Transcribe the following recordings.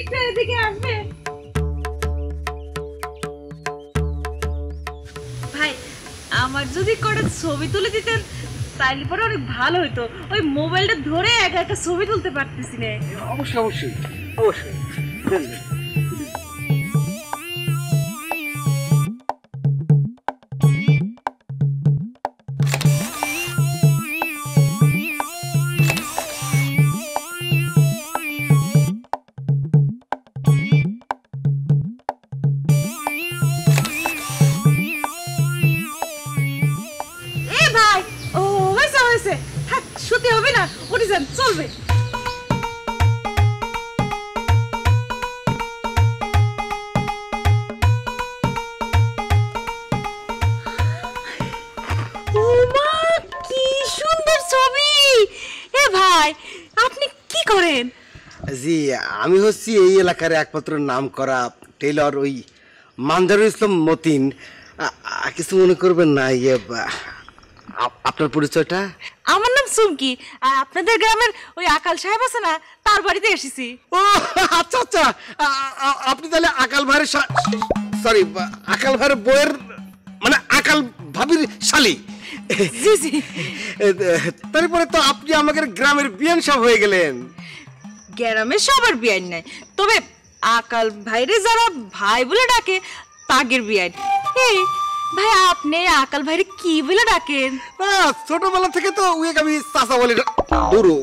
একটু এদিকে আসবেন ভাই, আমার যদি করে ছবি তুলে দিতেন তাইলে পরে অনেক ভালো হতো। ওই মোবাইলটা ধরে একা একটা ছবি তুলতে পারতেছি না। অবশ্যই অবশ্যই অবশ্যই। সত্যি হবে না, উঠে যান, চলবে। কি সুন্দর ছবি! এ ভাই, আপনি কি করেন? জি, আমি হচ্ছি এই এলাকার একমাত্র নাম করা টেইলর, ওই মানজারুল ইসলাম মতিন। কিছু মনে করবেন না, আপনার পরিচয়টা? আমার নাম সুমকি, আর আপনাদের গ্রামের ওই আকাল সাহেব আছে না, তার বাড়িতে এসেছি। ও আচ্ছা আচ্ছা, আপনি তাহলে আকাল ভাইয়ের সরি আকাল ভাইয়ের বউয়ের মানে আকাল ভাবির শালি। জি জি। তারপরে তো আপনি আমাদের গ্রামের বিয়ান সাহেব হয়ে গেলেন। গ্রামের সবার বিয়ান নাই, তবে আকাল ভাইরে যারা ভাই বলে ডাকে তাগের বিয়ান। এই ভাই, আপনি আকাল ভাইরে কি বলে ডাকেন? ছোটবেলা থেকে তো উইকে আমি চাচা বলে দূরু।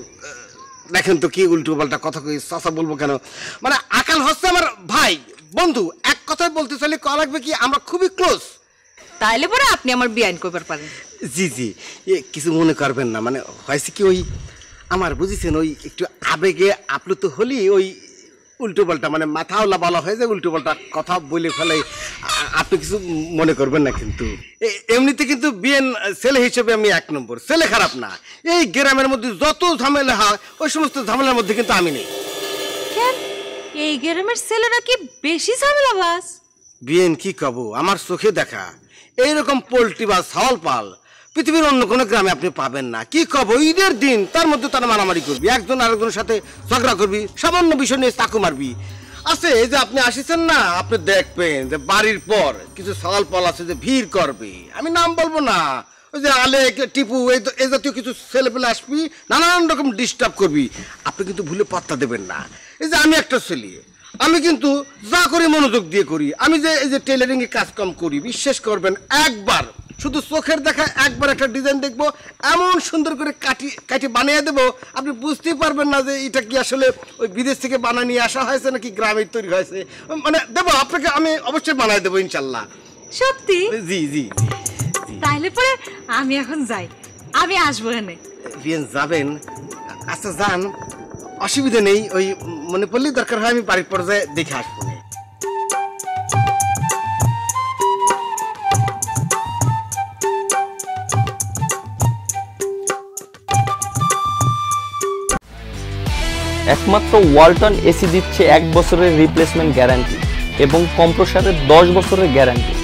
দেখেন তো কি উল্টো পাল্টা কথা কই, চাচা বলবো কেন? মানে আকাল হচ্ছে আমার ভাই, বন্ধু। এক কথায় বলতে চাইলে কয়া লাগবে কি, আমরা খুবই ক্লোজ। তাইলে পরে আপনি আমার বিয়ান করবার পারেন। জি জি, কিছু মনে করবেন না। মানে হয়েছে কি, ওই আমার বুঝেছেন, ওই একটু আবেগে আপ্লুত হলি ওই উল্টো পাল্টা মানে মাথাওলা বলা হয়ে যায়, উল্টো পাল্টা কথা বলে ফেলে। আপনি কিছু মনে করবেন না। কিন্তু এমনিতে কিন্তু বিএন ছেলে হিসেবে আমি এক নম্বর ছেলে, খারাপ না। এই গ্রামের মধ্যে যত ঝামেলা হয় ওই সমস্ত ঝামেলার মধ্যে কিন্তু আমি নেই। কেন, এই গ্রামের ছেলেরা কি বেশি ঝামেলাবাজ? বিএন কি কব, আমার চোখে দেখা এইরকম পোল্ট্রি বা ছাওয়াল পাল পৃথিবীর অন্য কোনো গ্রামে আপনি পাবেন না। কি কব, ঈদের দিন তার মধ্যে তারা মারামারি করবি, একজন আরেকজনের সাথে ঝগড়া করবি, সামান্য বিষয় নিয়ে চাকু মারবি। আছে এই যে আপনি আসিছেন না, আপনি দেখবেন যে বাড়ির পর কিছু ছাওয়াল পাল আছে যে ভিড় করবে। আমি নাম বলবো না, ওই যে আলে টিপু এই জাতীয় কিছু ছেলেপেলে আসবি, নানান রকম ডিস্টার্ব করবি। আপনি কিন্তু ভুলে পাত্তা দেবেন না। এই যে আমি একটা ছেলে, আমি কিন্তু যা করি মনোযোগ দিয়ে করি। আমি যে এই যে টেলারিং এ কাজ কাম করি, বিশ্বাস করবেন, একবার শুধু চোখের দেখা একবার একটা ডিজাইন দেখবো, এমন সুন্দর করে কাটি বানিয়ে দেবো, আপনি বুঝতেই পারবেন না যে এটা কি আসলে ওই বিদেশ থেকে বানিয়ে নিয়ে আসা হয়েছে নাকি গ্রামে তৈরি হয়েছে। মানে দেবো আপনাকে, আমি অবশ্যই বানিয়ে দেবো ইনশাল্লাহ। সত্যি? জি জি। তাইলে পরে আমি এখন যাই, আমি আসবো এনে। বিয়েন যাবেন? আচ্ছা যান, অসুবিধা নেই। ওই মনে পড়লেই দরকার হয় আমি বাড়ির পর্যায়ে দেখে আসবো। একমাত্র ওয়ালটন এসি দিচ্ছে 1 বছরের রিপ্লেসমেন্ট গ্যারান্টি এবং কম্প্রেসারের 10 বছরের গ্যারান্টি।